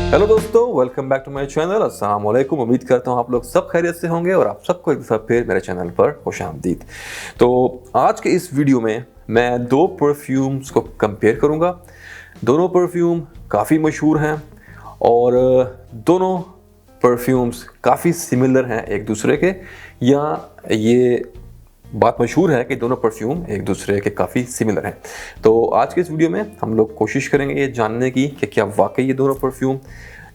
Hello दोस्तों, welcome back to my channel. अस्सलाम वालेकुम। उम्मीद करता हूँ आप लोग सब खैरियत से होंगे और आप सबको एक दफ़ा फिर मेरे चैनल पर खुशामदीद। तो आज के इस वीडियो में मैं दो परफ्यूम्स को कंपेयर करूँगा। दोनों परफ्यूम काफ़ी मशहूर हैं और दोनों परफ्यूम्स काफ़ी सिमिलर हैं एक दूसरे के, या ये बात मशहूर है कि दोनों परफ्यूम एक दूसरे के काफ़ी सिमिलर हैं। तो आज के इस वीडियो में हम लोग कोशिश करेंगे ये जानने की कि क्या वाकई ये दोनों परफ्यूम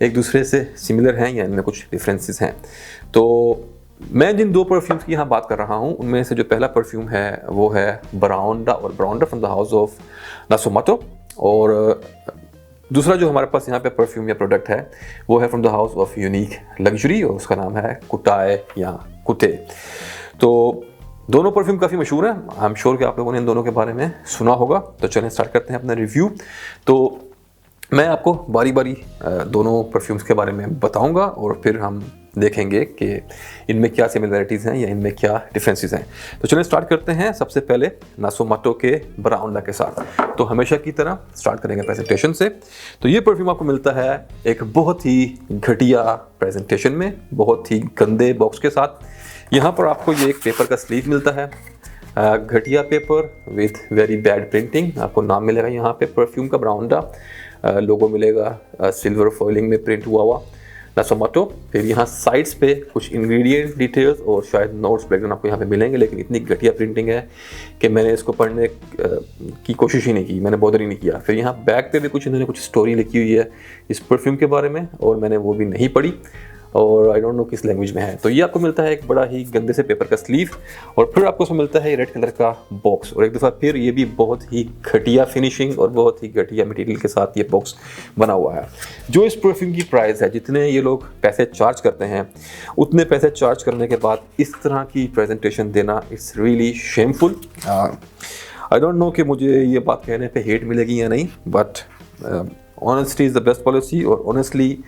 एक दूसरे से सिमिलर हैं या इनमें कुछ डिफरेंसेस हैं। तो मैं जिन दो परफ्यूम्स की यहाँ बात कर रहा हूँ उनमें से जो पहला परफ्यूम है वो है ब्राउंडा फ्रॉम द हाउस ऑफ नासोमाटो, और दूसरा जो हमारे पास यहाँ पे परफ्यूम या प्रोडक्ट है वो है from the house of unique luxury और उसका नाम है कुटाए या कुते। तो दोनों परफ्यूम काफ़ी मशहूर हैं। आई एम श्योर कि आप लोगों ने इन दोनों के बारे में सुना होगा। तो चलें स्टार्ट करते हैं अपना रिव्यू। तो मैं आपको बारी बारी दोनों परफ्यूम्स के बारे में बताऊंगा और फिर हम देखेंगे कि इनमें क्या सिमिलरिटीज़ हैं या इनमें क्या डिफरेंसेस हैं। तो चलें स्टार्ट करते हैं सबसे पहले नासोमाटो के ब्राउंडा के साथ। तो हमेशा की तरह स्टार्ट करेंगे प्रेजेंटेशन से। तो ये परफ्यूम आपको मिलता है एक बहुत ही घटिया प्रेजेंटेशन में, बहुत ही गंदे बॉक्स के साथ। यहाँ पर आपको ये एक पेपर का स्लीव मिलता है, घटिया paper with very bad printing. आपको नाम मिलेगा यहाँ पे परफ्यूम का ब्राउंडा, लोगो मिलेगा सिल्वर फॉइलिंग में प्रिंट हुआ नासोमाटो। फिर यहाँ साइड्स पे कुछ इंग्रेडिएंट डिटेल्स और शायद नोट्स बैकग्राउंड आपको यहाँ पे मिलेंगे, लेकिन इतनी घटिया प्रिंटिंग है कि मैंने इसको पढ़ने की कोशिश ही नहीं की, मैंने बॉदर ही नहीं किया। फिर यहाँ बैक पे भी इन्होंने कुछ स्टोरी लिखी हुई है इस परफ्यूम के बारे में और मैंने वो भी नहीं पढ़ी और आई डोंट नो किस लैंग्वेज में है। तो ये आपको मिलता है एक बड़ा ही गंदे से पेपर का स्लीव और फिर आपको उसमें मिलता है रेड कलर का बॉक्स, और एक दफ़ा फिर ये भी बहुत ही घटिया फिनिशिंग और बहुत ही घटिया मटेरियल के साथ ये बॉक्स बना हुआ है। जो इस परफ्यूम की प्राइस है, जितने ये लोग पैसे चार्ज करते हैं उतने पैसे चार्ज करने के बाद इस तरह की प्रेजेंटेशन देना it's really shameful. I don't know कि मुझे ये बात कहने पे हेट मिलेगी या नहीं, but honesty is the best policy. और ऑनेस्टली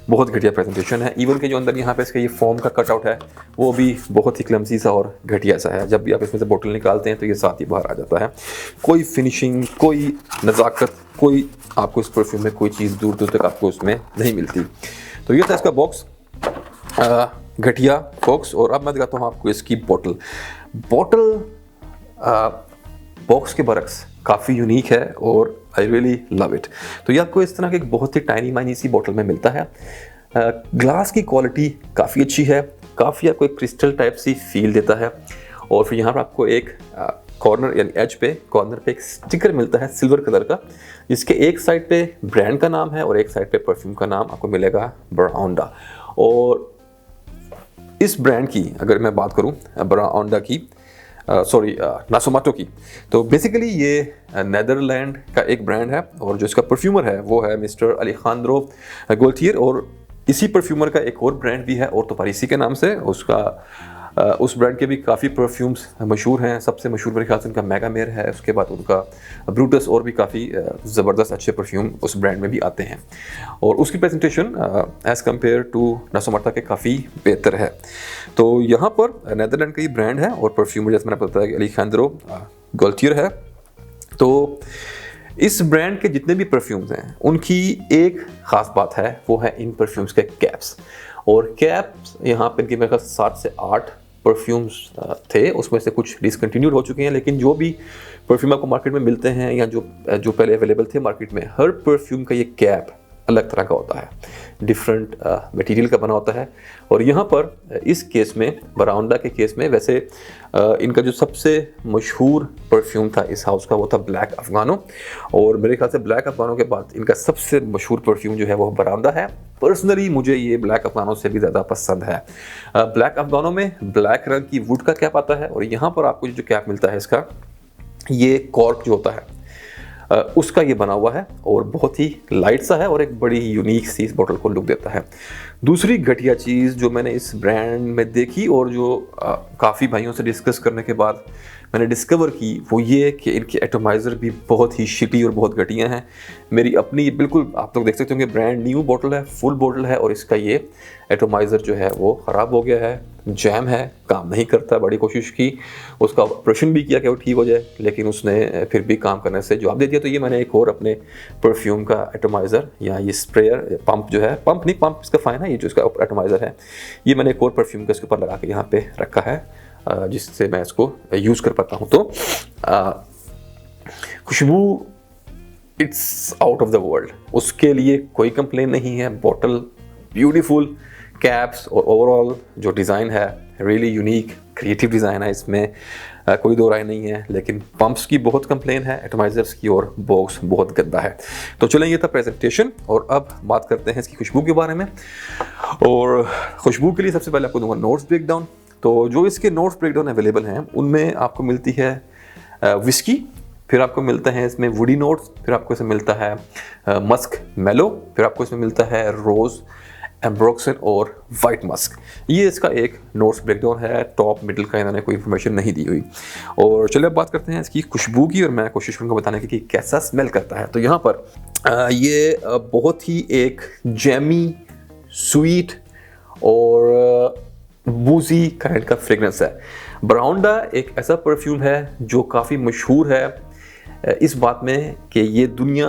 बहुत घटिया प्रेजेंटेशन है। इवन के जो अंदर यहाँ पे इसका ये फॉर्म का कटआउट है वो भी बहुत ही क्लमसी सा और घटिया सा है। जब भी आप इसमें से बोतल निकालते हैं तो ये साथ ही बाहर आ जाता है। कोई फिनिशिंग, कोई नज़ाकत, कोई आपको इस परफ्यूम में कोई चीज़ दूर दूर तक आपको उसमें नहीं मिलती। तो ये था इसका बॉक्स, घटिया बॉक्स। और अब मैं दिखाता हूँ आपको इसकी बोतल। बॉक्स के बरक्स काफ़ी यूनिक है और आई रियली लव इट। तो ये आपको इस तरह की एक बहुत ही टाइनी माइनी सी बोतल में मिलता है। ग्लास की क्वालिटी काफ़ी अच्छी है, काफ़ी आपको एक क्रिस्टल टाइप सी फील देता है। और फिर यहाँ पर आपको एक कॉर्नर यानी एज पे कॉर्नर पे एक स्टिकर मिलता है सिल्वर कलर का, जिसके एक साइड पे ब्रांड का नाम है और एक साइड पे परफ्यूम का नाम आपको मिलेगा ब्राउंडा। और इस ब्रांड की अगर मैं बात करूँ ब्राउंडा की नासोमाटो की, तो बेसिकली ये नेदरलैंड का एक ब्रांड है और जो इसका परफ्यूमर है वो है मिस्टर अलेखांद्रो गोल्टियर। और इसी परफ्यूमर का एक और ब्रांड भी है और तो पारिसी के नाम से। उस ब्रांड के भी काफ़ी परफ्यूम्स मशहूर हैं। सबसे मशहूर मेरे ख्याल से उनका मेगामेर है, उसके बाद उनका ब्रूटस, और भी काफ़ी ज़बरदस्त अच्छे परफ्यूम उस ब्रांड में भी आते हैं। और उसकी प्रेजेंटेशन एज़ कम्पेयर टू नासोमाटो के काफ़ी बेहतर है। तो यहाँ पर नेदरलैंड का ही ब्रांड है और परफ्यूमर जैसे मैंने बताया कि अलेखांद्रो गोल्टियर है। तो इस ब्रांड के जितने भी परफ्यूम्स हैं उनकी एक ख़ास बात है, वो है इन परफ्यूम्स के कैप्स। और कैप्स यहाँ पर इनके मेरे ख्याल 7 से 8 परफ्यूम्स थे, उसमें से कुछ डिसकंटिन्यूड हो चुके हैं, लेकिन जो भी परफ्यूम आपको मार्केट में मिलते हैं या जो पहले अवेलेबल थे मार्केट में, हर परफ्यूम का ये कैप अलग तरह का होता है, डिफरेंट मटेरियल का बना होता है। और यहाँ पर इस केस में, ब्राउंडा के केस में, वैसे इनका जो सबसे मशहूर परफ्यूम था इस हाउस का वो था ब्लैक अफगानो। और मेरे ख्याल से ब्लैक अफगानो के बाद इनका सबसे मशहूर परफ्यूम जो है वो ब्राउंडा है। पर्सनली मुझे ये ब्लैक अफगानो से भी ज़्यादा पसंद है। ब्लैक अफगानो में ब्लैक रंग की वुड का कैप आता है और यहाँ पर आपको जो कैप मिलता है इसका, ये कॉर्क जो होता है उसका ये बना हुआ है और बहुत ही लाइट सा है और एक बड़ी यूनिक सी इस बोतल को लुक देता है। दूसरी घटिया चीज़ जो मैंने इस ब्रांड में देखी और जो काफ़ी भाइयों से डिस्कस करने के बाद मैंने डिस्कवर की, वो ये कि इनके एटोमाइज़र भी बहुत ही शिटी और बहुत घटिया हैं। मेरी अपनी बिल्कुल, आप लोग देख सकते होंगे, ब्रांड न्यू बोतल है, फुल बोतल है और इसका ये एटोमाइज़र जो है वो ख़राब हो गया है। जैम है, काम नहीं करता। बड़ी कोशिश की, उसका ऑपरेशन भी किया कि वो ठीक हो जाए, लेकिन उसने फिर भी काम करने से जवाब दे दिया। तो ये मैंने एक और अपने परफ्यूम का एटमाइज़र या ये स्प्रेयर पंप जो है, पंप नहीं, पंप इसका फाइन है, ये जो इसका एटमाइज़र है, ये मैंने एक और परफ्यूम का इसके ऊपर लगा के यहाँ पे रखा है, जिससे मैं इसको यूज़ कर पाता हूँ। तो खुशबू it's out of the world, उसके लिए कोई कंप्लेन नहीं है। बॉटल ब्यूटीफुल, कैप्स और ओवरऑल जो डिज़ाइन है रियली यूनिक क्रिएटिव डिज़ाइन है, इसमें कोई दो राय नहीं है। लेकिन पंप्स की बहुत कंप्लेन है, एटमाइज़र्स की, और बॉक्स बहुत गंदा है। तो चलें, ये था प्रेजेंटेशन, और अब बात करते हैं इसकी खुशबू के बारे में। और खुशबू के लिए सबसे पहले आपको दूंगा नोट्स ब्रेकडाउन। तो जो इसके नोट्स ब्रेकडाउन अवेलेबल हैं उनमें आपको मिलती है विस्की, फिर आपको मिलता है इसमें वुडी नोट्स, फिर आपको इसमें मिलता है मस्क मेलो, फिर आपको इसमें मिलता है रोज़, एम्ब्रोक्सन और वाइट मस्क। ये इसका एक नोट्स ब्रेकडाउन है। टॉप मिडिल का इन्होंने कोई इन्फॉर्मेशन नहीं दी हुई। और चलिए अब बात करते हैं इसकी खुशबू की, और मैं कोशिश करूँगा बताने की कि कैसा स्मेल करता है। तो यहाँ पर ये बहुत ही एक जैमी, स्वीट और बूजी काइंड का फ्रेगरेंस है। बराउंडा एक ऐसा परफ्यूम है जो काफ़ी मशहूर है इस बात में कि ये दुनिया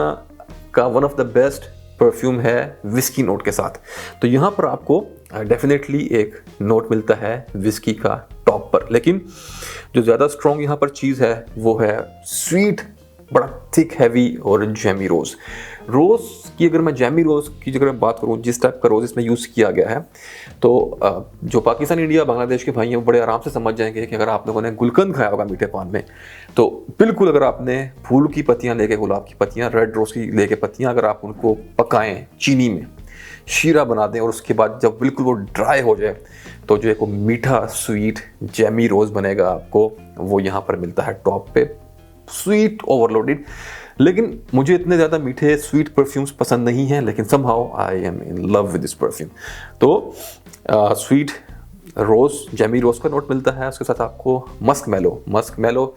का one of the best perfume है विस्की नोट के साथ। तो यहाँ पर आपको डेफिनेटली एक नोट मिलता है विस्की का टॉप पर, लेकिन जो ज़्यादा स्ट्रॉन्ग यहाँ पर चीज़ है वो है स्वीट, बड़ा थिक हैवी और जैमी रोज़। रोज़ की अगर मैं जैमी रोज़ की अगर मैं बात करूँ, जिस टाइप का रोज़ इसमें यूज़ किया गया है, तो जो पाकिस्तान, इंडिया, बांग्लादेश के भाई हैं वो बड़े आराम से समझ जाएंगे कि अगर आप लोगों ने गुलकंद खाया होगा मीठे पान में, तो बिल्कुल अगर आपने फूल की पत्तियाँ लेके, गुलाब की पत्तियाँ, रेड रोज़ की लेके पत्तियाँ, अगर आप उनको पकाएं चीनी में, शीरा बना दें, और उसके बाद जब बिल्कुल वो ड्राई हो जाए, तो जो एक वो मीठा स्वीट जैमी रोज़ बनेगा आपको, वो यहाँ पर मिलता है टॉप पे, स्वीट ओवरलोडेड। लेकिन मुझे इतने ज़्यादा मीठे स्वीट परफ्यूम्स पसंद नहीं हैं, लेकिन somehow I am in love with this perfume. तो स्वीट रोज़, जैमी रोज़ का नोट मिलता है। उसके साथ आपको मस्क मेलो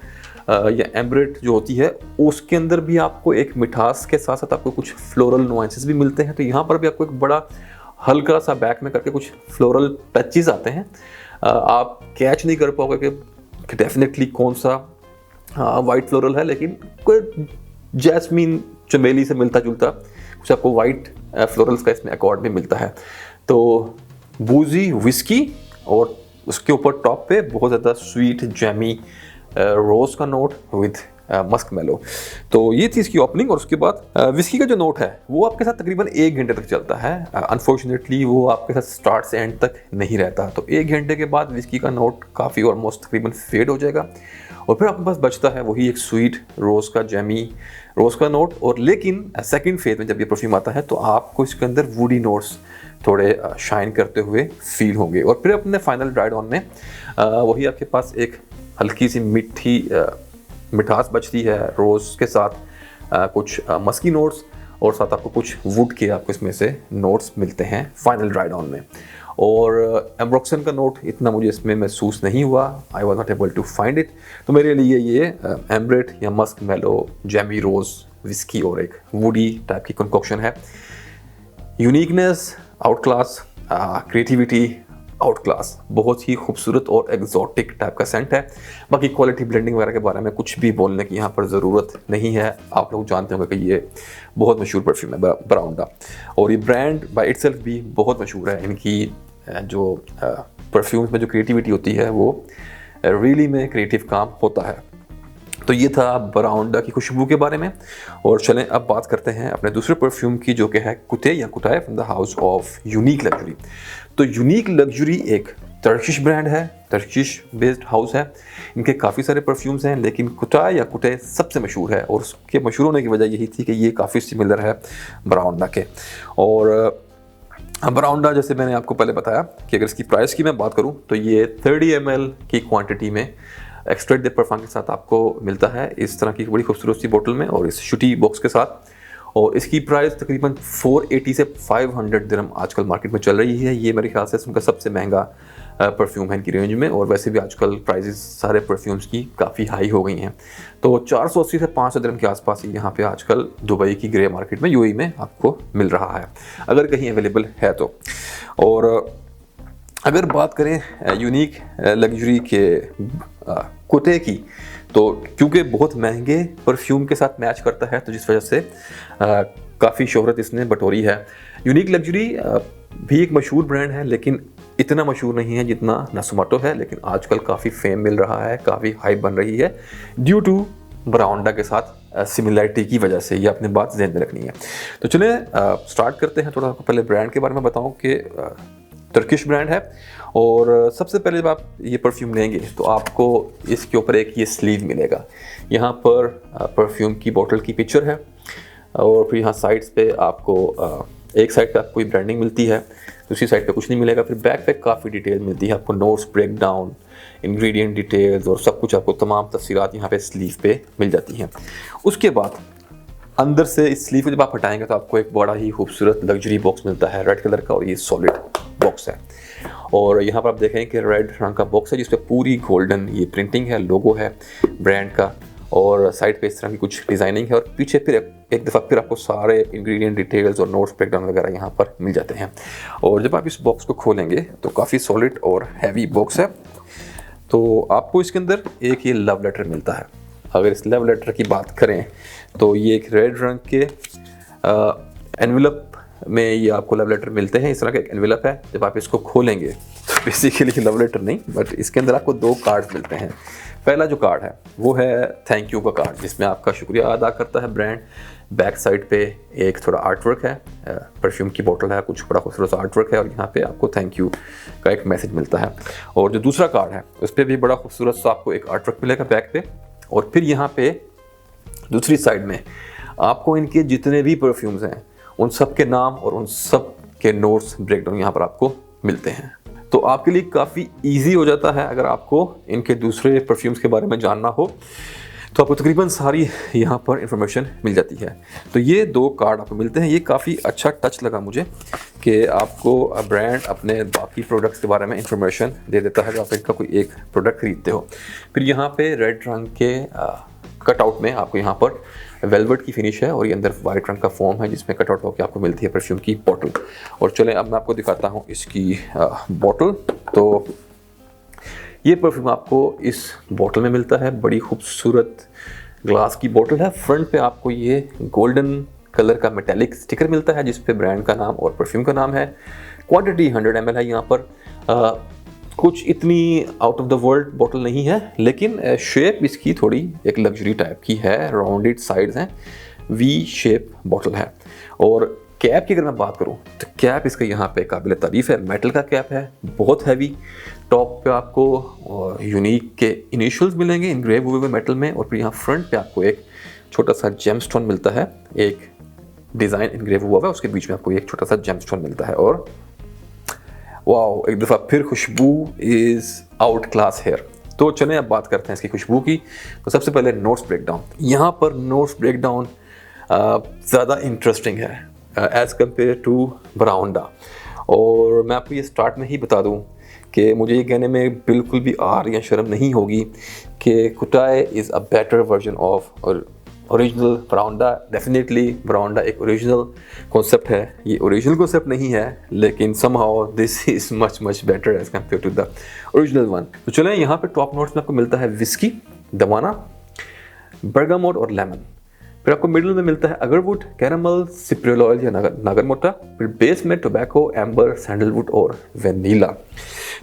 या एम्ब्रेट जो होती है, उसके अंदर भी आपको एक मिठास के साथ साथ आपको कुछ फ्लोरल नुआंसेस भी मिलते हैं। तो यहाँ पर भी आपको एक बड़ा हल्का सा बैक में करके कुछ फ्लोरल टचेस आते हैं। आप कैच नहीं कर पाओगे कि डेफिनेटली कौन सा वाइट फ्लोरल है, लेकिन कोई जैस्मीन, चमेली से मिलता जुलता कुछ आपको वाइट फ्लोरल्स का इसमें अकॉर्ड भी मिलता है। तो बूजी विस्की, और उसके ऊपर टॉप पे बहुत ज़्यादा स्वीट जैमी रोज़ का नोट विद मस्क मेलो। तो ये थी इसकी ओपनिंग। और उसके बाद विस्की का जो नोट है वो आपके साथ तकरीबन 1 घंटे तक चलता है। अनफॉर्चुनेटली वो आपके साथ स्टार्ट से एंड तक नहीं रहता। तो 1 घंटे के बाद विस्की का नोट काफ़ी ऑलमोस्ट तकरीबन फेड हो जाएगा, और फिर आपके पास बचता है वही एक स्वीट रोज़ का, जैमी रोज़ का नोट। और लेकिन सेकंड फेज में जब ये परफ्यूम आता है तो आपको इसके अंदर वुडी नोट्स थोड़े शाइन करते हुए फील होंगे। और फिर अपने फाइनल ड्राई डाउन में वही आपके पास एक हल्की सी मीठी मिठास बचती है रोज़ के साथ, कुछ मस्की नोट्स, और साथ आपको कुछ वुड के आपको इसमें से नोट्स मिलते हैं फाइनल ड्राई डाउन में। और एम्ब्रोक्सन का नोट इतना मुझे इसमें महसूस नहीं हुआ, I was not able to find it. तो मेरे लिए ये एम्ब्रेट या मस्क मेलो, जैमी रोज़, विस्की और एक वुडी टाइप की कंकोक्शन है। Uniqueness out class, creativity out class, बहुत ही खूबसूरत और एग्जॉटिक टाइप का सेंट है। बाकी क्वालिटी ब्लेंडिंग वगैरह के बारे में कुछ भी बोलने की यहाँ पर ज़रूरत नहीं है। आप लोग जानते होंगे कि ये बहुत मशहूर परफ्यूम है बराउंडा, और ये ब्रांड बाय इटसेल्फ भी बहुत मशहूर है। इनकी जो परफ्यूम्स में जो क्रिएटिविटी होती है वो रियली में क्रिएटिव काम होता है। तो ये था बराउंडा की खुशबू के बारे में। और चलें अब बात करते हैं अपने दूसरे परफ्यूम की, जो कि है कुटे या कुटाय from the house of unique luxury. तो यूनिक लग्जरी एक टर्किश ब्रांड है, टर्किश बेस्ड हाउस है। इनके काफ़ी सारे परफ्यूम्स हैं, लेकिन कुटाय या कुटे सबसे मशहूर है, और उसके मशहूर होने की वजह यही थी कि ये काफ़ी सिमिलर है बराउंडा के। और बराउंडा, जैसे मैंने आपको पहले बताया कि अगर इसकी प्राइस की मैं बात करूं तो ये 30 ml की क्वांटिटी में एक्सट्रैक्ट द परफ्यूम के साथ आपको मिलता है, इस तरह की बड़ी खूबसूरत सी बोतल में और इस शुटी बॉक्स के साथ। और इसकी प्राइस तकरीबन 480 से 500 दिरहम आजकल मार्केट में चल रही है। ये मेरे ख्याल से उनका सबसे महंगा परफ्यूम है इनकी रेंज में, और वैसे भी आजकल प्राइसेस सारे परफ्यूम्स की काफ़ी हाई हो गई हैं। तो 480 से 500 दिरहम के आसपास ही यहाँ पे आजकल दुबई की ग्रे मार्केट में, यूएई में आपको मिल रहा है, अगर कहीं अवेलेबल है तो। और अगर बात करें यूनिक लग्जरी के कुटे की, तो क्योंकि बहुत महंगे परफ्यूम के साथ मैच करता है, तो जिस वजह से काफ़ी शोहरत इसने बटोरी है। यूनिक लग्जरी भी एक मशहूर ब्रांड है, लेकिन इतना मशहूर नहीं है जितना नसुमाटो है, लेकिन आजकल काफ़ी फेम मिल रहा है, काफ़ी हाइप बन रही है ड्यू टू ब्राउंडा के साथ सिमिलरिटी की वजह से। ये अपनी बात ध्यान में रखनी है। तो चलिए स्टार्ट करते हैं। थोड़ा आपको पहले ब्रांड के बारे में बताऊं कि तुर्किश ब्रांड है, और सबसे पहले जब आप ये परफ्यूम लेंगे तो आपको इसके ऊपर एक ये स्लीव मिलेगा। यहाँ पर परफ्यूम की बोतल की पिक्चर है, और फिर यहाँ साइड्स पे आपको एक साइड पे आपको कोई ब्रांडिंग मिलती है, दूसरी साइड पे कुछ नहीं मिलेगा। फिर बैक पे काफ़ी डिटेल मिलती है आपको, notes break down, ingredient details और सब कुछ आपको, तमाम तफसीलात यहाँ पे स्लीव पे मिल जाती हैं। उसके बाद अंदर से इस स्लीव को जब आप हटाएंगे तो आपको एक बड़ा ही खूबसूरत लग्जरी बॉक्स मिलता है रेड कलर का, और ये सॉलिड बॉक्स है। और यहाँ पर आप देखें कि रेड रंग का बॉक्स है जिस पे पूरी गोल्डन ये प्रिंटिंग है, लोगो है ब्रांड का, और साइड पे इस तरह की कुछ डिज़ाइनिंग है, और पीछे फिर एक दफ़ा फिर आपको सारे इंग्रेडिएंट डिटेल्स और नोट्स ब्रेकडाउन वगैरह यहाँ पर मिल जाते हैं। और जब आप इस बॉक्स को खोलेंगे तो काफ़ी सॉलिड और हैवी बॉक्स है। तो आपको इसके अंदर एक ये लव लेटर मिलता है। अगर इस लव लेटर की बात करें तो ये एक रेड रंग के एनवेलप में ये आपको लव लेटर मिलते हैं। इस तरह का एक एनवेलप है। जब आप इसको खोलेंगे तो बेसिकली लव लेटर नहीं, बट इसके अंदर आपको 2 कार्ड्स मिलते हैं। पहला जो कार्ड है वो है थैंक यू का कार्ड, जिसमें आपका शुक्रिया अदा करता है ब्रांड। बैक साइड पे एक थोड़ा आर्ट वर्क है, परफ्यूम की बोतल है, कुछ बड़ा खूबसूरत आर्ट वर्क है, और यहाँ पे आपको थैंक यू का एक मैसेज मिलता है। और जो दूसरा कार्ड है उस पर भी बड़ा खूबसूरत सा आपको एक आर्ट वर्क मिलेगा बैक पे। और फिर यहाँ पे दूसरी साइड में आपको इनके जितने भी परफ्यूम्स हैं उन सब के नाम और उन सब के नोट्स ब्रेकडाउन यहाँ पर आपको मिलते हैं। तो आपके लिए काफ़ी इजी हो जाता है अगर आपको इनके दूसरे परफ्यूम्स के बारे में जानना हो, तो आपको तकरीबन सारी यहाँ पर इंफॉर्मेशन मिल जाती है। तो ये 2 कार्ड आपको मिलते हैं। ये काफ़ी अच्छा टच लगा मुझे कि आपको ब्रांड अपने बाकी प्रोडक्ट्स के बारे में इंफॉर्मेशन दे देता है जब आप इनका कोई एक प्रोडक्ट खरीदते हो। फिर यहाँ पे रेड रंग के कटआउट में आपको यहाँ पर वेलवेट की फिनिश है, और ये अंदर वाइट रंग का फोम है जिसमें कटआउट होकर आपको मिलती है परफ्यूम की बोतल। और चलें अब मैं आपको दिखाता हूँ इसकी बोतल। तो ये परफ्यूम आपको इस बोतल में मिलता है। बड़ी खूबसूरत ग्लास की बोतल है। फ्रंट पे आपको ये गोल्डन कलर का मेटेलिक स्टिकर मिलता है जिस पे ब्रांड का नाम और परफ्यूम का नाम है। क्वांटिटी 100 ml है यहाँ पर। कुछ इतनी आउट ऑफ द वर्ल्ड बोतल नहीं है, लेकिन शेप इसकी थोड़ी एक लग्जरी टाइप की है। राउंडेड साइड्स हैं, वी शेप बोतल है। और कैप की अगर मैं बात करूं तो कैप इसका यहाँ पे काबिल तारीफ़ है। मेटल का कैप है, बहुत हैवी। टॉप पे आपको यूनिक के इनिशियल्स मिलेंगे इनग्रेव हुए हुए मेटल में, और फिर यहाँ फ्रंट पे आपको एक छोटा सा जेमस्टोन मिलता है। एक डिज़ाइन इनग्रेव हुआ है, उसके बीच में आपको एक छोटा सा जेमस्टोन मिलता है। और वाओ, एक दफ़ा फिर खुशबू इज़ आउट क्लास हेयर। तो चलें अब बात करते हैं इसकी खुशबू की। तो सबसे पहले नोट्स ब्रेकडाउन। यहाँ पर नोट्स ब्रेकडाउन ज़्यादा इंटरेस्टिंग है एज़ कम्पेयर टू ब्राउंडा। और मैं आपको ये स्टार्ट में ही बता दूँ कि मुझे ये कहने में बिल्कुल भी आर या शर्म नहीं होगी कि कुटाई is a better version of original ब्राउंडा। डेफिनेटली ब्राउंडा एक ओरिजिनल कॉन्सेप्ट है। ये ओरिजिनल कॉन्सेप्ट नहीं है, लेकिन somehow this is much better as compare to the original one. तो चलें, यहाँ पे टॉप नोट्स में आपको मिलता है विस्की, दवाना, बर्गामोट और लेमन। फिर आपको मिडिल में मिलता है अगरवुड, कैरामल, सिप्रियल ऑयल या नागरमोटा। फिर बेस में टोबैको, एम्बर, सैंडलवुड और वेनिला।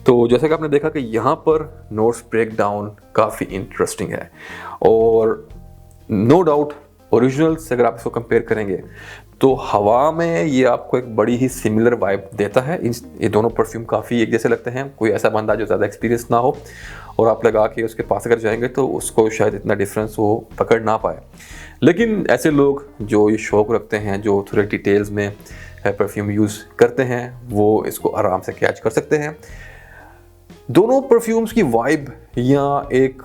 तो जैसे कि आपने देखा कि यहाँ पर नोट्स ब्रेकडाउन काफ़ी इंटरेस्टिंग है, और नो डाउट ओरिजिनल से अगर आप इसको कंपेयर करेंगे तो हवा में ये आपको एक बड़ी ही सिमिलर वाइब देता है। ये दोनों परफ्यूम काफ़ी एक जैसे लगते हैं। कोई ऐसा बंदा जो ज़्यादा एक्सपीरियंस ना हो और आप लगा के उसके पास अगर जाएंगे तो उसको शायद इतना डिफरेंस वो पकड़ ना पाए, लेकिन ऐसे लोग जो ये शौक रखते हैं, जो थोड़े डिटेल्स में परफ्यूम यूज़ करते हैं, वो इसको आराम से कैच कर सकते हैं। दोनों परफ्यूम्स की वाइब या एक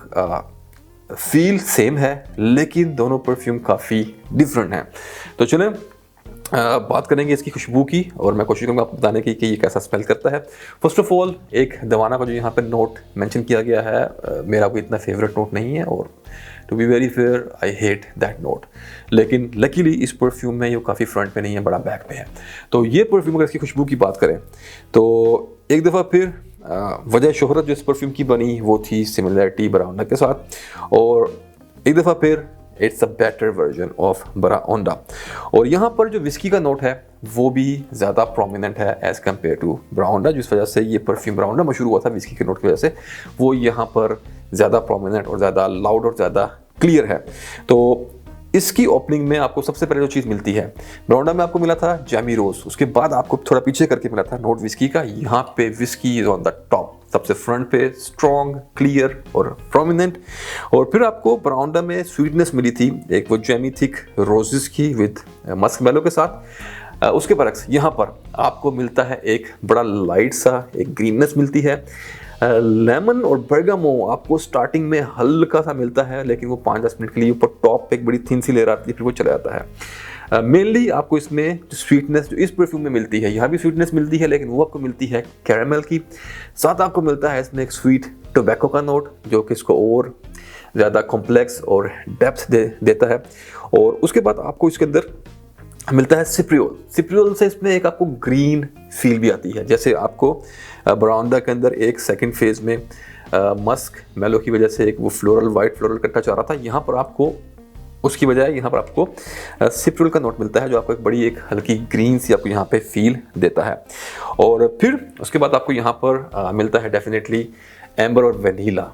फील सेम है, लेकिन दोनों परफ्यूम काफ़ी डिफरेंट हैं। तो चलें बात करेंगे इसकी खुशबू की और मैं कोशिश करूँगा आपको बताने की कि ये कैसा स्मेल करता है। फर्स्ट ऑफ ऑल एक दवाना का जो यहाँ पर नोट मेंशन किया गया है मेरा कोई इतना फेवरेट नोट नहीं है और to be very fair I hate that note, लेकिन लकीली इस परफ्यूम में ये काफ़ी फ्रंट पे नहीं है, बड़ा बैक पे है। तो ये परफ्यूम अगर इसकी खुशबू की बात करें तो एक दफ़ा फिर वजह शोहरत जो इस परफ्यूम की बनी वो थी सिमिलरिटी बराउंडा के साथ, और एक दफ़ा फिर it's a better version of बराउंडा। और यहाँ पर जो विस्की का नोट है वो भी ज़्यादा प्रोमिनेंट है एज़ कम्पेयर टू बराउंडा, जिस वजह से ये परफ्यूम बराउंडा मशहूर हुआ था विस्की के नोट की वजह से, वो यहाँ पर ज़्यादा प्रोमिनेंट और ज़्यादा लाउड और ज़्यादा क्लियर है। तो इसकी ओपनिंग में आपको सबसे पहले जो चीज़ मिलती है, बराउंडा में आपको मिला था जैमी रोज, उसके बाद आपको थोड़ा पीछे करके मिला था नोट विस्की का। यहाँ पे whisky is on the top, सबसे फ्रंट पे स्ट्रॉन्ग, क्लियर और प्रोमिनेंट। और फिर आपको बराउंडा में स्वीटनेस मिली थी एक वो जैमी थिक रोजेस की विद मस्क मेलो के साथ। उसके बरक्स यहाँ पर आपको मिलता है एक बड़ा लाइट सा एक ग्रीननेस मिलती है। लेमन और बर्गामो आपको स्टार्टिंग में हल्का सा मिलता है, लेकिन वो 5-10 मिनट के लिए ऊपर टॉप पे एक बड़ी थिन सी लेयर आती है, फिर वो चला जाता है। मेनली आपको इसमें स्वीटनेस जो इस परफ्यूम में मिलती है, यहाँ भी स्वीटनेस मिलती है, लेकिन वो आपको मिलती है कैरामल की। साथ आपको मिलता है इसमें एक स्वीट टोबैको का नोट जो कि इसको और ज़्यादा कॉम्प्लेक्स और डेप्थ देता है। और उसके बाद आपको इसके अंदर मिलता है सिप्रियोल। सिप्रियोल से इसमें एक आपको ग्रीन फील भी आती है, जैसे आपको बराउंडा के अंदर एक सेकंड फेज में मस्क मेलो की वजह से एक वो फ्लोरल वाइट फ्लोरल का टच आ रहा था, यहाँ पर आपको उसकी बजाय यहाँ पर आपको सिप्रियोल का नोट मिलता है जो आपको एक बड़ी एक हल्की ग्रीन सी आपको यहाँ पे फील देता है। और फिर उसके बाद आपको यहाँ पर मिलता है डेफिनेटली एम्बर और वनीला।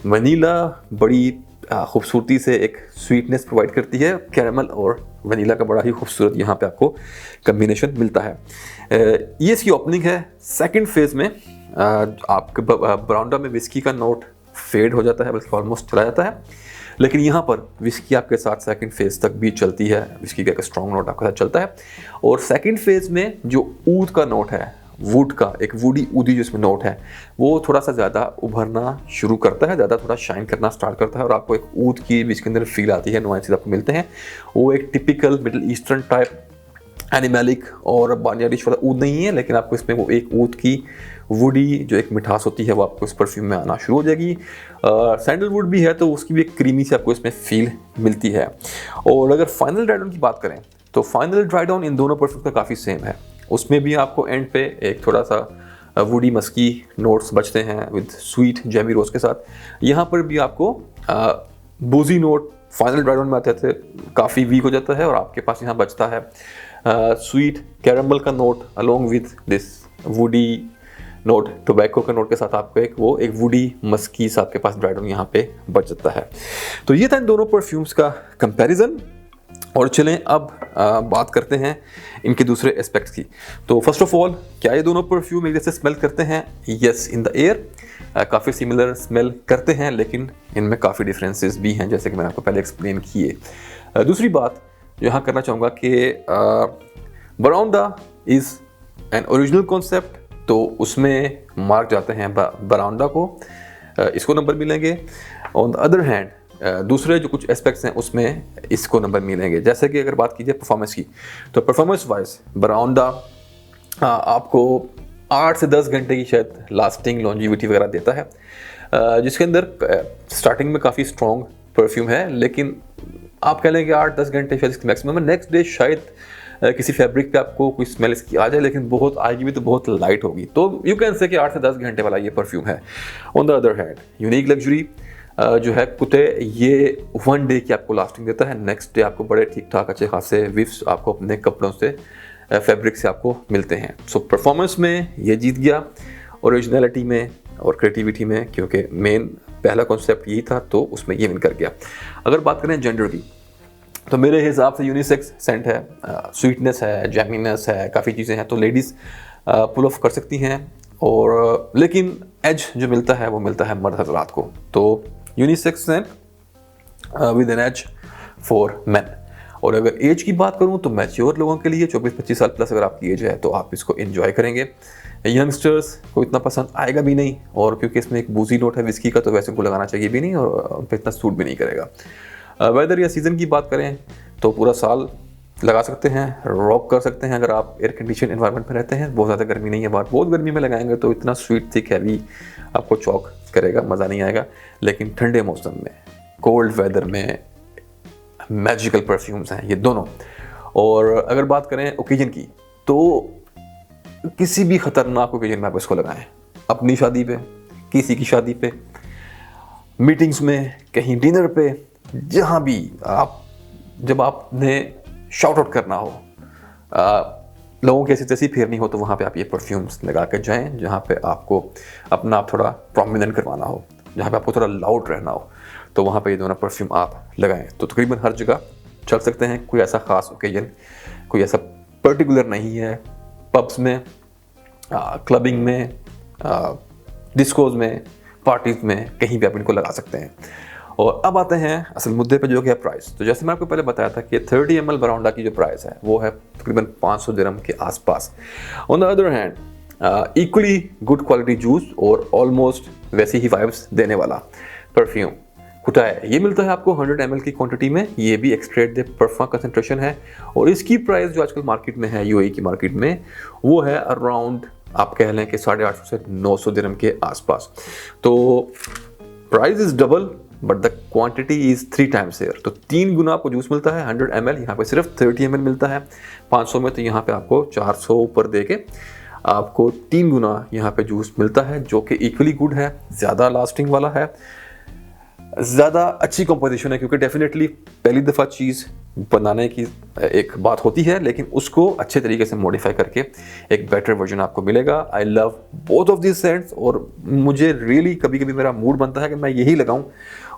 वनीला बड़ी खूबसूरती से एक स्वीटनेस प्रोवाइड करती है, कैरामल और वनीला का बड़ा ही खूबसूरत यहाँ पे आपको कम्बिनेशन मिलता है। ये इसकी ओपनिंग है। सेकंड फेज में आपके बराउंडा में विस्की का नोट फेड हो जाता है, बल्कि ऑलमोस्ट चला जाता है, लेकिन यहाँ पर विस्की आपके साथ सेकंड फेज तक भी चलती है, विस्की का एक स्ट्रॉन्ग नोट आपके साथ चलता है। और सेकंड फेज में जो ऊद का नोट है, वुड का एक वुडी ऊदी जो इसमें नोट है, वो थोड़ा सा ज़्यादा उभरना शुरू करता है, ज़्यादा थोड़ा शाइन करना स्टार्ट करता है और आपको एक ऊद की जिसके अंदर फील आती है, नुआंसेस आपको मिलते हैं। वो एक टिपिकल मिडिल ईस्टर्न टाइप एनिमेलिक और बानियारिश वाला ऊद नहीं है, लेकिन आपको इसमें वो एक ऊद की वुडी जो एक मिठास होती है वो आपको इस परफ्यूम में आना शुरू हो जाएगी। सैंडलवुड भी है तो उसकी भी एक क्रीमी सी आपको इसमें फील मिलती है। और अगर फाइनल ड्राई डाउन की बात करें तो फाइनल ड्राई डाउन इन दोनों परफ्यूम का काफ़ी सेम है। उसमें भी आपको एंड पे एक थोड़ा सा वुडी मस्की नोट्स बचते हैं विद स्वीट जैमी रोज के साथ। यहाँ पर भी आपको बूजी नोट फाइनल ड्राई डाउन में आते थे काफ़ी वीक हो जाता है और आपके पास यहाँ बचता है स्वीट कैरमल का note along with this woody note, tobacco का नोट के साथ आपको एक वुडी मस्की सा आपके पास ड्राई डाउन यहाँ पे बच जाता है। तो ये था इन दोनों परफ्यूम्स का कंपैरिजन। और चलें अब बात करते हैं इनके दूसरे एस्पेक्ट्स की। तो फर्स्ट ऑफ ऑल, क्या ये दोनों परफ्यूम एक जैसे स्मेल करते हैं? यस, इन द एयर काफ़ी सिमिलर स्मेल करते हैं, लेकिन इनमें काफ़ी डिफरेंसेस भी हैं, जैसे कि मैंने आपको पहले एक्सप्लेन किए। दूसरी बात जो यहाँ करना चाहूँगा कि बराउंडा इज़ एन ओरिजिनल कॉन्सेप्ट, तो उसमें मार्क जाते हैं बराउंडा को, इसको नंबर मिलेंगे। ऑन द अदर हैंड दूसरे जो कुछ एस्पेक्ट्स हैं उसमें इसको नंबर मिलेंगे। जैसे कि अगर बात कीजिए परफॉर्मेंस की, तो परफॉर्मेंस वाइज बराउंडा आपको 8 से 10 घंटे की शायद लास्टिंग लॉन्जिविटी वगैरह देता है, जिसके अंदर स्टार्टिंग में काफ़ी स्ट्रॉन्ग परफ्यूम है, लेकिन आप कह लें कि 8-10 घंटे शायद इसकी मैक्सिमम है। नेक्स्ट डे शायद किसी फैब्रिक पे आपको कोई स्मेल इसकी आ जाए, लेकिन बहुत आएगी भी तो बहुत लाइट होगी। तो यू कैन से कि 8 से 10 घंटे वाला ये परफ्यूम है। On the other hand unique luxury जो है कुते, ये 1 डे की आपको लास्टिंग देता है। नेक्स्ट डे आपको बड़े ठीक ठाक अच्छे खासे विफ्स आपको अपने कपड़ों से फैब्रिक से आपको मिलते हैं। सो परफॉर्मेंस में ये जीत गया, ओरिजिनलिटी में और क्रिएटिविटी में, क्योंकि मेन पहला कॉन्सेप्ट यही था, तो उसमें ये विन कर गया। अगर बात करें जेंडर की, तो मेरे हिसाब से यूनिसेक्स सेंट है, स्वीटनेस है, जैमीनेस है, काफ़ी चीज़ें हैं, तो लेडीज़ पुल ऑफ कर सकती हैं। और लेकिन एज जो मिलता है वो मिलता है मर्द हजरात को। तो unisex scent with an edge for man. और अगर एज की बात करूं तो मैच्योर लोगों के लिए 24-25 साल प्लस अगर आपकी एज है तो आप इसको एंजॉय करेंगे। यंगस्टर्स को इतना पसंद आएगा भी नहीं, और क्योंकि इसमें एक बूजी नोट है विस्की का, तो वैसे उनको लगाना चाहिए भी नहीं और उन पर इतना सूट भी नहीं करेगा। वेदर या सीज़न की बात करें तो पूरा साल लगा सकते हैं, रॉक कर सकते हैं अगर आप एयर कंडीशन एनवायरनमेंट में रहते हैं, बहुत ज़्यादा गर्मी नहीं है बाहर। बहुत गर्मी में लगाएंगे तो इतना स्वीट थिक हैवी आपको चॉक करेगा, मज़ा नहीं आएगा। लेकिन ठंडे मौसम में, कोल्ड वेदर में मैजिकल परफ्यूम्स हैं ये दोनों। और अगर बात करें ओकेजन की, तो किसी भी ख़तरनाक ओकेजन में आप इसको लगाएं, अपनी शादी पे, किसी की शादी पे, मीटिंग्स में, कहीं डिनर पे, जहाँ भी आप, जब आपने शाउट आउट करना हो, लोगों की ऐसी तैसी फेरनी हो, तो वहाँ पे आप ये परफ्यूम्स लगा के जाएं। जहाँ पे आपको अपना आप थोड़ा प्रोमिनेंट करवाना हो, जहाँ पे आपको थोड़ा लाउड रहना हो, तो वहाँ पे ये दोनों परफ्यूम आप लगाएं। तो तकरीबन हर जगह चल सकते हैं, कोई ऐसा ख़ास ओकेजन, कोई ऐसा पर्टिकुलर नहीं है। पब्स में, क्लबिंग में, डिस्कोज में, पार्टीज में, कहीं भी आप इनको लगा सकते हैं। और अब आते हैं असल मुद्दे पे, जो कि है प्राइस। तो जैसे मैं आपको पहले बताया था कि 30 ml बराउंडा की जो प्राइस है वो है तकरीबन 500 दिरहम के आसपास। On the other hand equally good quality juice और ऑलमोस्ट वैसी ही वाइब्स देने वाला परफ्यूम कुटाय, ये मिलता है आपको 100 ml की क्वांटिटी में। ये भी एक्सट्रैक्ट दे परफॉर्म कंसंट्रेशन है, और इसकी प्राइस जो आजकल मार्केट में है, यूएई की मार्केट में, वो है अराउंड आप कह लें कि 850 से 900 दिरहम के आसपास। तो price is double but the quantity is 3 times here. तो 3 गुना आपको जूस मिलता है 100 ml, यहाँ पे सिर्फ 30 ml मिलता है 500 में। तो यहाँ पे आपको 400 ऊपर दे के आपको 3 गुना यहाँ पे जूस मिलता है, जो कि इक्वली गुड है, ज़्यादा लास्टिंग वाला है, ज़्यादा अच्छी कंपोजिशन है। क्योंकि डेफिनेटली पहली दफ़ा चीज़ बनाने की एक बात होती है, लेकिन उसको अच्छे तरीके से मॉडिफाई करके एक बेटर वर्जन आपको मिलेगा। I love both of this scents, और मुझे रियली कभी कभी मेरा मूड बनता है कि मैं यही लगाऊं,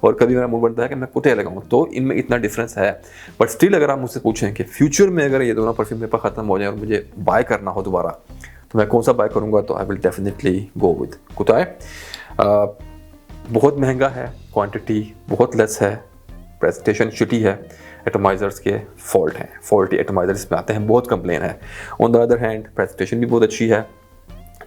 और कभी मेरा मूड बनता है कि मैं कुटे लगाऊं। तो इनमें इतना डिफरेंस है। बट स्टिल अगर आप मुझसे पूछें कि फ्यूचर में अगर ये दोनों परफ्यूम मेरे पास ख़त्म हो जाए और मुझे बाय करना हो दोबारा, तो मैं कौन सा बाय करूँगा, तो I will definitely go with कुटाय। बहुत महंगा है, क्वांटिटी बहुत लेस है, प्रेजेंटेशन शिटी है, एटमाइजर्स के फॉल्ट हैं, फॉल्टी एटमाइजर्स में आते हैं, बहुत कंप्लेन है। On the other hand presentation भी बहुत अच्छी है,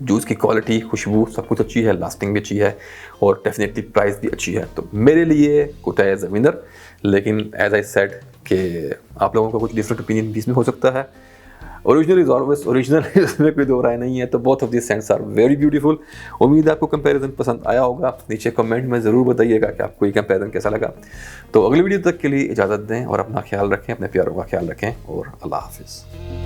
जूस की क्वालिटी, खुशबू सब कुछ अच्छी है, लास्टिंग भी अच्छी है, और डेफिनेटली प्राइस भी अच्छी है। तो मेरे लिए कुटाय एज अ विनर। लेकिन एज आई सेड कि आप लोगों का कुछ डिफरेंट ओपिनियन भी इसमें हो सकता है। ओरिजिनल इज ऑलवेज ओरिजिनल, इसमें कोई दो राय नहीं है। तो both of this scents are very beautiful. उम्मीद है आपको कंपैरिजन पसंद आया होगा। नीचे कमेंट में ज़रूर बताइएगा कि आपको ये कंपैरिजन कैसा लगा। तो अगली वीडियो तक के लिए इजाज़त दें, और अपना ख्याल रखें, अपने प्यारों का ख्याल रखें, और अल्लाह हाफिज़।